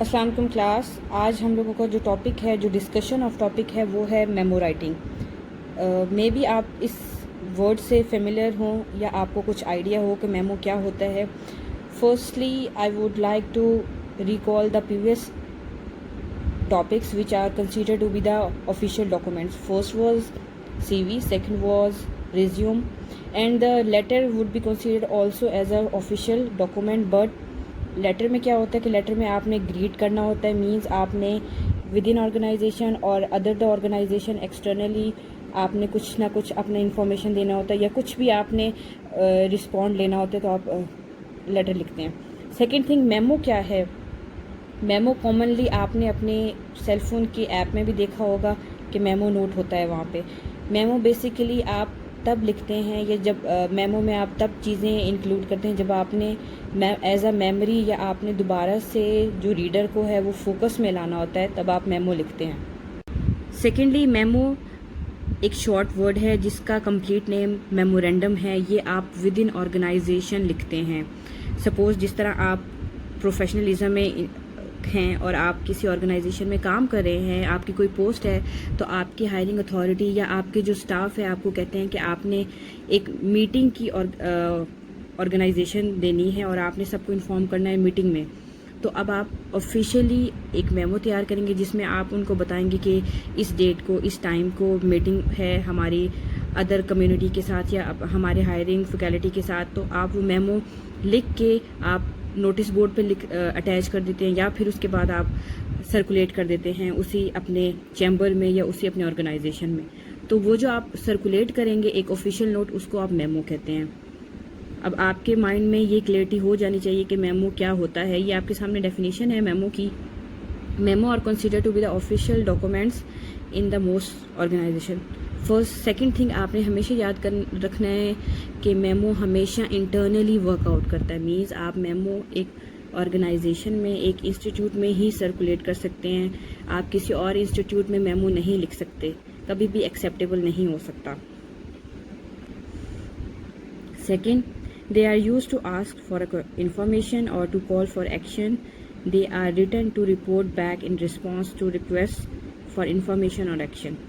अस्सलाम वालेकुम क्लास। आज हम लोगों का जो टॉपिक है, जो डिस्कशन ऑफ टॉपिक है, वो है मेमो राइटिंग। मे बी आप इस वर्ड से फेमिलियर हों या आपको कुछ आइडिया हो कि मेमो क्या होता है। Firstly I would like to recall the previous topics which are considered to be the official documents. First was CV, second was resume, and the letter would be considered also as a official document. But letter में क्या होता है कि letter में आपने greet करना होता है, मींस आपने विद इन ऑर्गेनाइजेशन और अदर द ऑर्गेनाइजेशन एक्सटर्नली आपने कुछ ना कुछ अपना इंफॉर्मेशन देना होता है या कुछ भी आपने रिस्पॉन्ड लेना होता है, तो आप लेटर लिखते हैं। सेकेंड थिंग, मेमो क्या है? मेमो कॉमनली आपने अपने सेल फ़ोन की ऐप में भी देखा होगा कि मेमो नोट होता है वहाँ पे। मेमो बेसिकली आप तब लिखते हैं या जब मेमो में आप तब चीज़ें इंक्लूड करते हैं जब आपने एज अ मेमोरी या आपने दोबारा से जो रीडर को है वो फोकस में लाना होता है, तब आप मेमो लिखते हैं। सेकेंडली, मेमो एक शॉर्ट वर्ड है जिसका कंप्लीट नेम मेमोरेंडम है। ये आप विद इन ऑर्गेनाइजेशन लिखते हैं। सपोज़ जिस तरह आप प्रोफेशनलिज्म में हैं और आप किसी ऑर्गेनाइजेशन में काम कर रहे हैं, आपकी कोई पोस्ट है, तो आपकी हायरिंग अथॉरिटी या आपके जो स्टाफ है आपको कहते हैं कि आपने एक मीटिंग की ऑर्गेनाइजेशन देनी है और आपने सबको इन्फॉर्म करना है मीटिंग में। तो अब आप ऑफिशियली एक मेमो तैयार करेंगे जिसमें आप उनको बताएंगे कि इस डेट को, इस टाइम को मीटिंग है हमारी अदर कम्युनिटी के साथ या हमारे हायरिंग फैकल्टी के साथ। तो आप वो मेमो लिख के आप नोटिस बोर्ड पे अटैच कर देते हैं या फिर उसके बाद आप सर्कुलेट कर देते हैं उसी अपने चैम्बर में या उसी अपने ऑर्गेनाइजेशन में। तो वो जो आप सर्कुलेट करेंगे एक ऑफिशियल नोट, उसको आप मेमो कहते हैं। अब आपके माइंड में ये क्लियरिटी हो जानी चाहिए कि मेमो क्या होता है। ये आपके सामने डेफिनेशन है मेमो की। Memo are consider to be the official documents in the most organisation. Second thing आपने हमेशा याद कर रखना है कि मेमो हमेशा इंटरनली वर्कआउट करता है। मीन्स आप मेमो एक ऑर्गेनाइजेशन में, एक इंस्टीट्यूट में ही सर्कुलेट कर सकते हैं। आप किसी और इंस्टीट्यूट में मेमो नहीं लिख सकते, कभी भी एक्सेप्टेबल नहीं हो सकता। Second, they are used to ask for information or to call for action. They are written to report back in response to requests for information or action.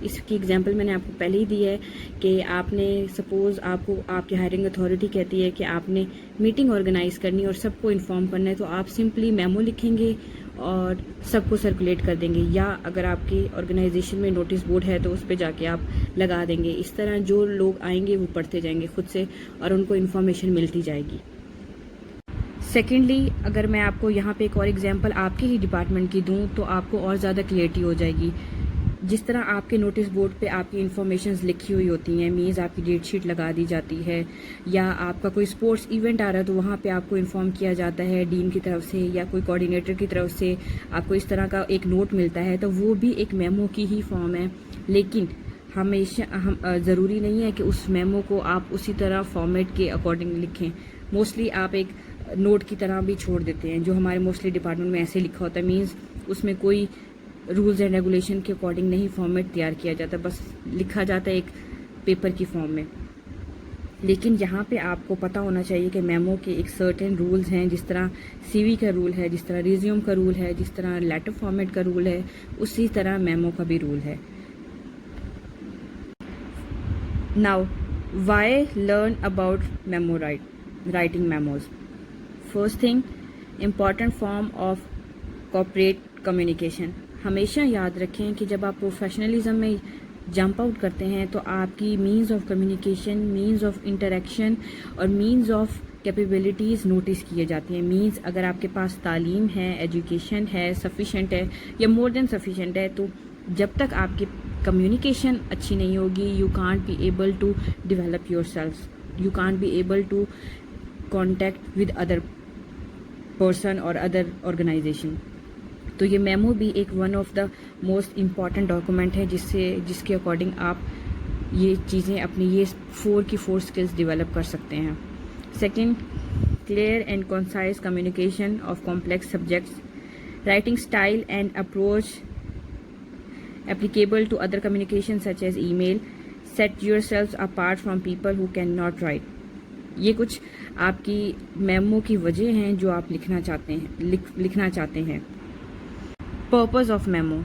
इसकी एग्जांपल मैंने आपको पहले ही दी है कि आपने सपोज़ आपको आपकी हायरिंग अथॉरिटी कहती है कि आपने मीटिंग ऑर्गेनाइज करनी और सबको इन्फॉर्म करना है, तो आप सिंपली मेमो लिखेंगे और सबको सर्कुलेट कर देंगे, या अगर आपकी ऑर्गेनाइजेशन में नोटिस बोर्ड है तो उस पर जाके आप लगा देंगे। इस तरह जो लोग आएंगे वो पढ़ते जाएंगे खुद से और उनको इन्फॉर्मेशन मिलती जाएगी। सेकेंडली, अगर मैं आपको यहाँ पे एक और एग्जांपल आपके ही डिपार्टमेंट की दूँ तो आपको और ज़्यादा क्लियरिटी हो जाएगी। जिस तरह आपके नोटिस बोर्ड पे आपकी इन्फॉर्मेशंस लिखी हुई होती हैं, मीन्स आपकी डेट शीट लगा दी जाती है, या आपका कोई स्पोर्ट्स इवेंट आ रहा है तो वहाँ पे आपको इन्फॉर्म किया जाता है डीन की तरफ से या कोई कोऑर्डिनेटर की तरफ से, आपको इस तरह का एक नोट मिलता है, तो वो भी एक मेमो की ही फॉर्म है। लेकिन हमेशा ज़रूरी नहीं है कि उस मेमो को आप उसी तरह फॉर्मेट के अकॉर्डिंग लिखें। मोस्टली आप एक नोट की तरह भी छोड़ देते हैं, जो हमारे मोस्टली डिपार्टमेंट में ऐसे लिखा होता है। मीन्स उसमें कोई रूल्स एंड रेगुलेशन के अकॉर्डिंग नहीं फॉर्मेट तैयार किया जाता, बस लिखा जाता है एक पेपर की फॉर्म में। लेकिन यहाँ पे आपको पता होना चाहिए कि मेमो के एक सर्टेन रूल्स हैं। जिस तरह सीवी का रूल है, जिस तरह रिज्यूम का रूल है, जिस तरह लेटर फॉर्मेट का रूल है, उसी तरह मेमो का भी रूल है। Now why learn about memo writing memos. First thing, important form of corporate communication. हमेशा याद रखें कि जब आप प्रोफेशनलिज्म में जंप आउट करते हैं तो आपकी means of communication, means of interaction और मीन्स ऑफ कैपेबिलिटीज़ नोटिस किए जाती हैं। मीन्स अगर आपके पास तालीम है, एजुकेशन है, सफिशेंट है या मोर देन सफिशेंट है, तो जब तक आपकी कम्युनिकेशन अच्छी नहीं होगी, you can't be able to develop your self, you can't be able to contact with other person और अदर ऑर्गेनाइजेशन। तो ये मेमो भी एक one of the most important document है जिसके अकॉर्डिंग आप ये चीज़ें अपनी ये 4 की 4 स्किल्स डेवलप कर सकते हैं। Second, clear and concise communication of complex subjects, writing style and approach applicable to other communication such as email. Set yourselves apart from people who cannot write. ये कुछ आपकी मेमो की वजह हैं जो आप लिखना चाहते हैं। Purpose of memo: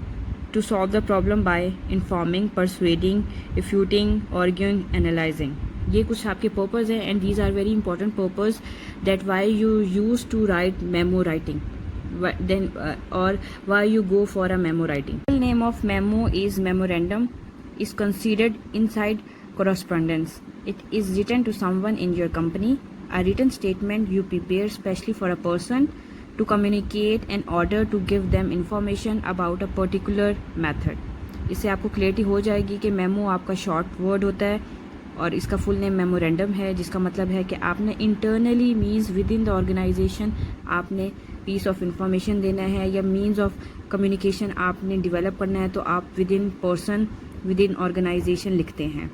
to solve the problem by informing, persuading, refuting, arguing, analyzing. ये कुछ आपके पर्पस हैं and these are very important purpose that why you used to write memo writing. Then or why you go for a memo writing. The name of memo is memorandum, is considered inside correspondence. It is written to someone in your company, a written statement you prepare specially for a person to communicate an order to give them information about a particular method. इससे आपको clarity हो जाएगी कि memo आपका short word होता है और इसका फुल नेम मेमोरेंडम है, जिसका मतलब है कि आपने internally means within the organisation आपने पीस ऑफ इंफॉर्मेशन देना है या मीन्स ऑफ कम्युनिकेशन आपने डेवलप करना है, तो आप within person within organisation लिखते हैं।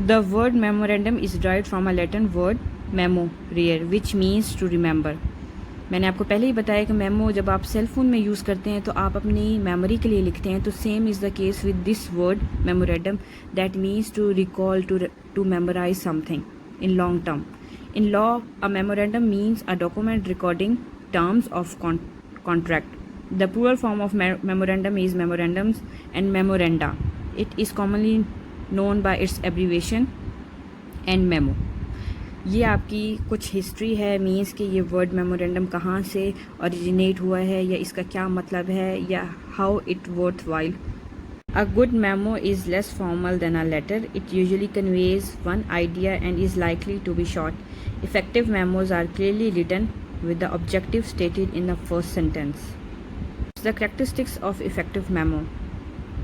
The word memorandum is derived from a Latin word memorare which means to remember. मैंने आपको पहले ही बताया कि मेमो जब आप सेल फोन में यूज़ करते हैं तो आप अपनी मेमोरी के लिए लिखते हैं, तो same is the case with this word memorandum that means to recall, to memorise something in long term. In law a memorandum means a document recording terms of contract. The plural form of memorandum is memorandums and memoranda. It is commonly known by its abbreviation and memo. ये आपकी कुछ history है, means कि ये word memorandum कहाँ से originate हुआ है या इसका क्या मतलब है या how it worth while. A good memo is less formal than a letter. It usually conveys one idea and is likely to be short. Effective memos are clearly written with the objective stated in the first sentence. The characteristics of effective memo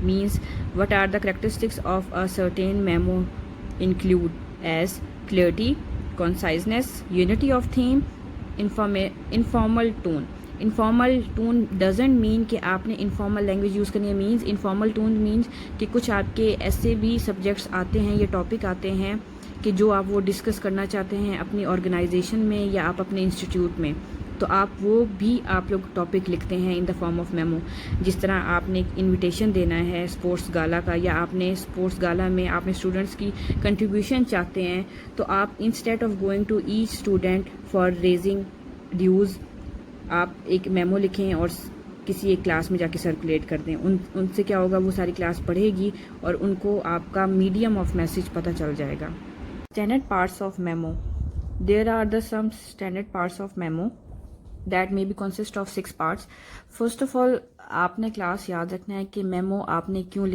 means what are the characteristics of a certain memo include as clarity, conciseness, unity of theme, informal tone. Informal tone doesn't mean कि आपने informal language use करनी है, means informal tone means कि कुछ आपके ऐसे भी subjects आते हैं या topic आते हैं कि जो आप वो डिस्कस करना चाहते हैं अपनी ऑर्गेनाइजेशन में या आप अपने इंस्टीट्यूट में, तो आप वो भी आप लोग टॉपिक लिखते हैं in the form of memo. जिस तरह आपने एक इनविटेशन देना है स्पोर्ट्स गाला का, या आपने स्पोर्ट्स गाला में आपने स्टूडेंट्स की कंट्रीब्यूशन चाहते हैं, तो आप instead of going to each student for raising dues आप एक मेमो लिखें और किसी एक क्लास में जाके सर्कुलेट कर दें। उनसे क्या होगा, वो सारी क्लास पढ़ेगी और उनको आपका मीडियम ऑफ मैसेज पता चल जाएगा। Standard parts of memo. There are some standard parts of memo that may be consist of 6 parts. First of all, आपने क्लास याद रखना है कि मेमो आपने क्यों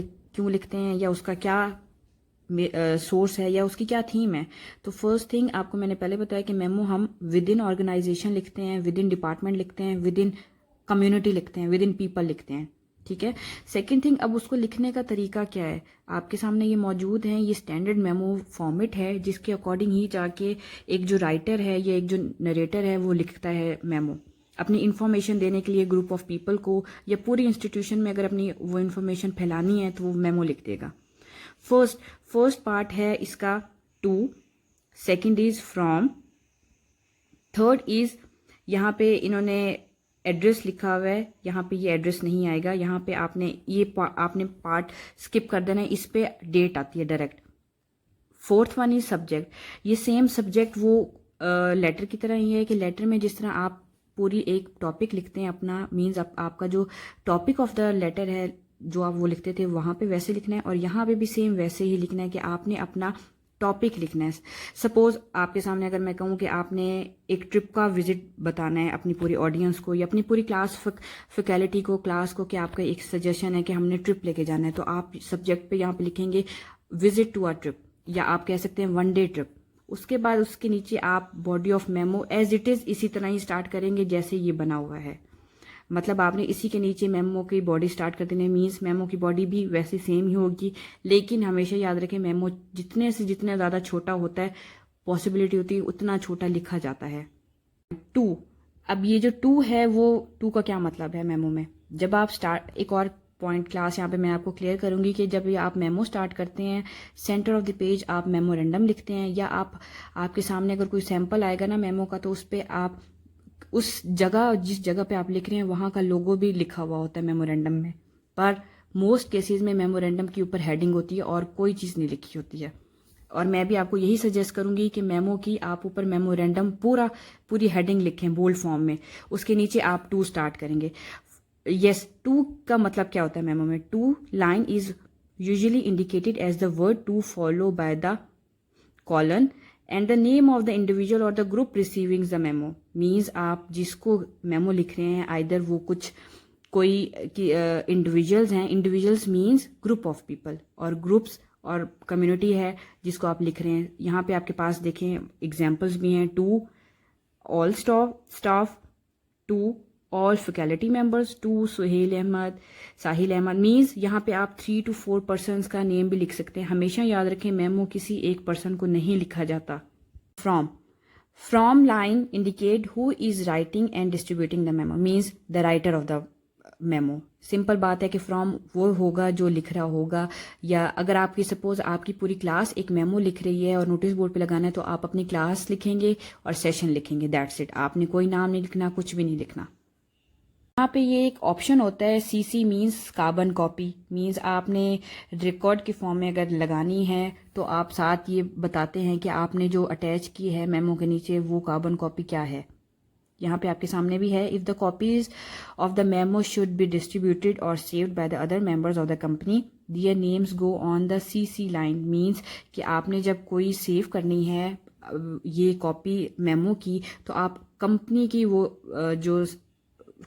लिखते हैं या उसका क्या सोर्स है या उसकी क्या थीम है। तो फर्स्ट थिंग आपको मैंने पहले बताया कि मेमो हम विद इन ऑर्गेनाइजेशन लिखते हैं, विद इन डिपार्टमेंट लिखते हैं, विद इन कम्युनिटी लिखते हैं, विद इन पीपल लिखते हैं। ठीक है। सेकंड थिंग, अब उसको लिखने का तरीका क्या है, आपके सामने ये मौजूद है। ये स्टैंडर्ड मेमो फॉर्मेट है जिसके अकॉर्डिंग ही जाके एक जो राइटर है या एक जो नरेटर है वो लिखता है मेमो अपनी इन्फॉर्मेशन देने के लिए ग्रुप ऑफ पीपल को, या पूरी इंस्टीट्यूशन में अगर अपनी वो इन्फॉर्मेशन फैलानी है तो वो मेमो लिख देगा। फर्स्ट पार्ट है इसका to, second is from, third is यहाँ पे इन्होंने एड्रेस लिखा हुआ है, यहाँ पे ये एड्रेस नहीं आएगा, यहाँ पे आपने पार्ट स्किप कर देना है, इस पे डेट आती है direct. Fourth one is subject. ये सेम सब्जेक्ट वो लेटर की तरह ही है कि लेटर में जिस तरह आप पूरी एक टॉपिक लिखते हैं अपना, मीन्स आपका जो टॉपिक ऑफ द लेटर है जो आप वो लिखते थे वहाँ पे वैसे लिखना है, और यहाँ पे भी सेम वैसे ही लिखना है कि आपने अपना टॉपिक लिखना है। सपोज आपके सामने अगर मैं कहूँ कि आपने एक ट्रिप का विजिट बताना है अपनी पूरी ऑडियंस को या अपनी पूरी क्लास फैकल्टी को, क्लास को, कि आपका एक सजेशन है कि हमने ट्रिप लेके जाना है, तो आप सब्जेक्ट पे यहाँ पे लिखेंगे विजिट टू अ ट्रिप, या आप कह सकते हैं 1 डे ट्रिप। उसके बाद उसके नीचे आप body of memo as it is इसी तरह ही स्टार्ट करेंगे जैसे ये बना हुआ है। मतलब आपने इसी के नीचे मेमो की बॉडी स्टार्ट कर देनी, मीन्स मेमो की बॉडी भी वैसे सेम ही होगी, लेकिन हमेशा याद रखें मेमो जितने से जितना ज़्यादा छोटा होता है पॉसिबिलिटी होती है उतना छोटा लिखा जाता है। 2, अब ये जो 2 है वो 2 का क्या मतलब है मेमो में। जब आप स्टार्ट, एक और पॉइंट क्लास यहाँ पे मैं आपको क्लियर करूंगी कि जब आप मेमो स्टार्ट करते हैं सेंटर ऑफ द पेज आप मेमोरेंडम लिखते हैं, या आपके सामने अगर कोई सैंपल आएगा ना मेमो का, तो उस पर आप उस जगह जिस जगह पे आप लिख रहे हैं वहाँ का लोगो भी लिखा हुआ होता है मेमोरेंडम में, पर मोस्ट केसेस में मेमोरेंडम के ऊपर हेडिंग होती है और कोई चीज़ नहीं लिखी होती है। और मैं भी आपको यही सजेस्ट करूंगी कि मेमो की आप ऊपर मेमोरेंडम पूरी हेडिंग लिखें बोल्ड फॉर्म में, उसके नीचे आप टू स्टार्ट करेंगे। यस, टू का मतलब क्या होता है मेमो में? To line is usually indicated as the word to follow by the colon and the name of the individual और the group receiving the memo. Means आप जिसको मेमो लिख रहे हैं आइदर वो कोई इंडिविजुअल्स हैं, individuals means group of people, और ग्रुप्स और कम्युनिटी है जिसको आप लिख रहे हैं। यहाँ पे आपके पास देखें एग्जाम्पल्स भी हैं, to all staff, to all faculty members, to Sahil Ahmed means यहाँ पे आप 3 to 4 पर्सनस का नेम भी लिख सकते हैं। हमेशा याद रखें मेमो किसी एक पर्सन को नहीं लिखा जाता। From line indicate who is writing and distributing the memo means the writer of the memo. Simple बात है कि फ्रॉम वो होगा जो लिख रहा होगा, या अगर आपकी सपोज आपकी पूरी क्लास एक मेमो लिख रही है और नोटिस बोर्ड पे लगाना है तो आप अपनी क्लास लिखेंगे और सेशन लिखेंगे, दैट्स इट। आपने कोई नाम नहीं लिखना, कुछ भी नहीं लिखना। यहाँ पे ये एक ऑप्शन होता है CC means carbon copy, means आपने रिकॉर्ड के फॉर्म में अगर लगानी है तो आप साथ ये बताते हैं कि आपने जो अटैच की है मेमो के नीचे वो कार्बन कॉपी क्या है। यहाँ पे आपके सामने भी है, if the copies of the memo should be distributed और saved by the other members of the company their names go on the CC line. Means कि आपने जब कोई सेव करनी है ये कॉपी मेमो की तो आप कंपनी की वो जो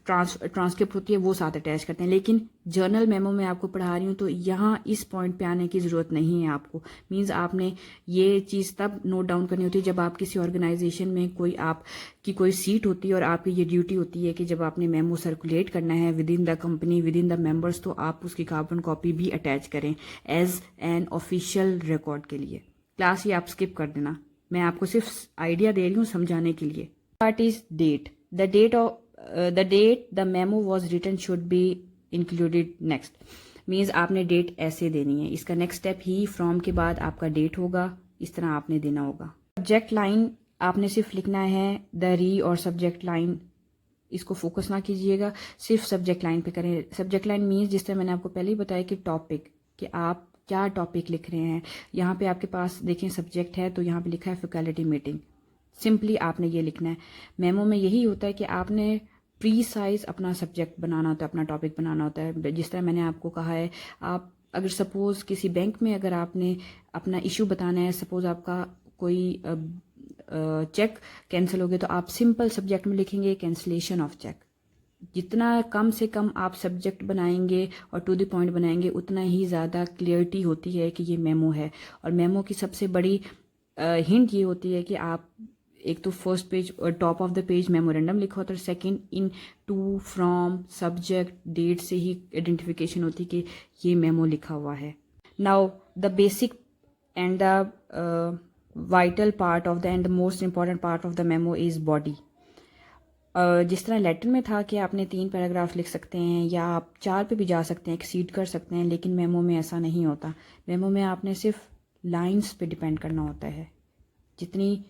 ट्रांसक्रिप्ट होती है वो साथ अटैच करते हैं। लेकिन जर्नल मेमो में आपको पढ़ा रही हूँ तो यहाँ इस पॉइंट पे आने की ज़रूरत नहीं है आपको। मीन्स आपने ये चीज़ तब नोट डाउन करनी होती है जब आप किसी ऑर्गेनाइजेशन में कोई सीट होती है और आपकी ये ड्यूटी होती है कि जब आपने मेमो सर्कुलेट करना है with in the company, with in the members, तो आप उसकी कार्बन कॉपी भी अटैच करें एज एन ऑफिशियल रिकॉर्ड के लिए। क्लास ये आप स्किप कर देना, मैं आपको सिर्फ आइडिया दे रही हूँ समझाने के लिए। Part is date, the date the memo was written should be included next। Means आपने डेट ऐसे देनी है। इसका नेक्स्ट स्टेप ही फ्रॉम के बाद आपका डेट होगा, इस तरह आपने देना होगा। सब्जेक्ट लाइन आपने सिर्फ लिखना है द री और सब्जेक्ट लाइन, इसको फोकस ना कीजिएगा, सिर्फ सब्जेक्ट लाइन पे करें। सब्जेक्ट लाइन मीन्स जिस तरह मैंने आपको पहले ही बताया कि टॉपिक, कि आप क्या टॉपिक लिख रहे हैं। यहाँ पे आपके पास देखें सब्जेक्ट है तो यहाँ पे लिखा है फैकल्टी मीटिंग, सिंपली आपने ये लिखना है। मेमो में यही होता है कि आपने प्रीसाइज अपना सब्जेक्ट बनाना होता है, अपना टॉपिक बनाना होता है। जिस तरह मैंने आपको कहा है, आप अगर सपोज किसी बैंक में अगर आपने अपना इशू बताना है, सपोज आपका कोई चेक कैंसिल हो गया तो आप सिंपल सब्जेक्ट में लिखेंगे कैंसिलेशन ऑफ चेक। जितना कम से कम आप सब्जेक्ट बनाएंगे और टू द पॉइंट बनाएंगे उतना ही ज़्यादा क्लियरिटी होती है कि ये मेमो है। और मेमो की सबसे बड़ी हिंट ये होती है कि आप एक तो फर्स्ट पेज और top of the page memorandum लिखा होता है, सेकंड इन, टू, फ्रॉम, सब्जेक्ट, डेट से ही आइडेंटिफिकेशन होती है कि ये मेमो लिखा हुआ है। Now the basic and the vital part of the end the most important part of the memo is body. जिस तरह लेटर में था कि आपने 3 पैराग्राफ लिख सकते हैं या आप 4 पे भी जा सकते हैं, एक्सीड कर सकते हैं, लेकिन मेमो में ऐसा नहीं होता। मेमो में आपने सिर्फ लाइंस पे डिपेंड करना होता है। जितनी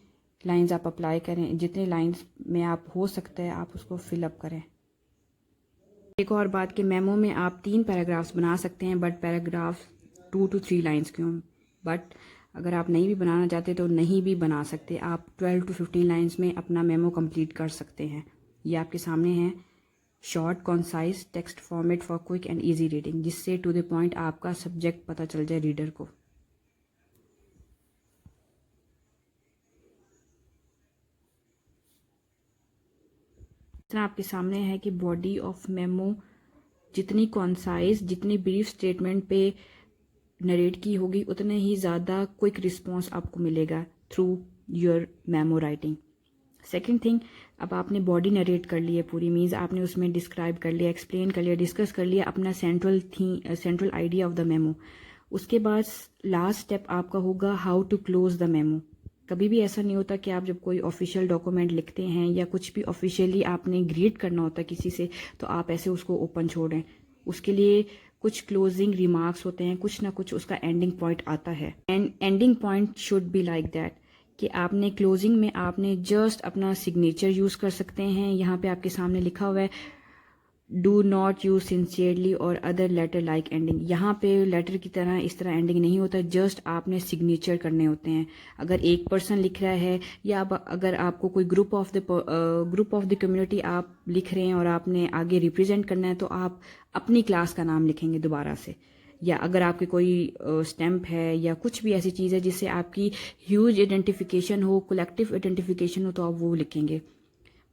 लाइंस आप अप्लाई करें, जितने लाइंस में आप हो सकता है आप उसको फिलअप करें। एक और बात कि मेमो में आप 3 पैराग्राफ्स बना सकते हैं, बट पैराग्राफ 2 to 3 लाइंस क्यों। बट अगर आप नहीं भी बनाना चाहते तो नहीं भी बना सकते, आप 12 to 15 लाइंस में अपना मेमो कंप्लीट कर सकते हैं। ये आपके सामने है, short concise text format for quick and easy reading, जिससे टू द पॉइंट आपका सब्जेक्ट पता चल जाए रीडर को। तरह आपके सामने है कि बॉडी ऑफ मेमो जितनी कॉन्साइज, जितनी ब्रीफ स्टेटमेंट पे नरेट की होगी उतने ही ज़्यादा क्विक रिस्पॉन्स आपको मिलेगा through your memo writing. Second thing, अब आपने बॉडी नरेट कर ली है पूरी, मीन्स आपने उसमें डिस्क्राइब कर लिया, एक्सप्लेन कर लिया, डिस्कस कर लिया अपना central idea of the memo. उसके बाद लास्ट स्टेप आपका होगा how to close the memo. कभी भी ऐसा नहीं होता कि आप जब कोई ऑफिशियल डॉक्यूमेंट लिखते हैं या कुछ भी ऑफिशियली आपने ग्रीट करना होता है किसी से तो आप ऐसे उसको ओपन छोड़ें। उसके लिए कुछ क्लोजिंग रिमार्क्स होते हैं, कुछ ना कुछ उसका एंडिंग पॉइंट आता है। And ending point should be like that कि आपने क्लोजिंग में आपने जस्ट अपना सिग्नेचर यूज़ कर सकते हैं। यहाँ पे आपके सामने लिखा हुआ है डू नॉट यूज सिंसियरली और अदर लेटर लाइक एंडिंग। यहाँ पे लेटर की तरह इस तरह एंडिंग नहीं होता, जस्ट आपने सिग्नेचर करने होते हैं। अगर एक पर्सन लिख रहा है या अगर आपको कोई ग्रुप ऑफ द कम्युनिटी आप लिख रहे हैं और आपने आगे रिप्रेजेंट करना है, तो आप अपनी क्लास का नाम लिखेंगे दोबारा से। या अगर आपके कोई स्टैम्प है या कुछ भी ऐसी चीज़ है जिससे आपकी ह्यूज आइडेंटिफिकेशन हो, कलेक्टिव आइडेंटिफिकेशन हो, तो आप वो लिखेंगे।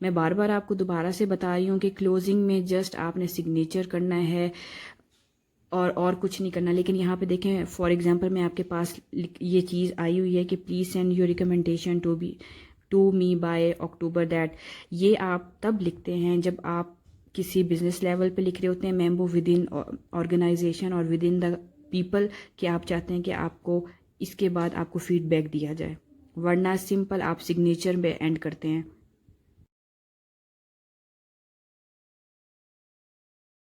मैं बार बार आपको दोबारा से बता रही हूँ कि क्लोजिंग में जस्ट आपने सिग्नेचर करना है और कुछ नहीं करना। लेकिन यहाँ पे देखें, फॉर एग्जांपल मैं आपके पास ये चीज़ आई हुई है कि please send your recommendation to me by October that. ये आप तब लिखते हैं जब आप किसी बिजनेस लेवल पे लिख रहे होते हैं, मेंबर विद इन ऑर्गेनाइजेशन और विद इन द पीपल, कि आप चाहते हैं कि आपको इसके बाद आपको फीडबैक दिया जाए। वरना सिंपल आप सिग्नेचर में एंड करते हैं।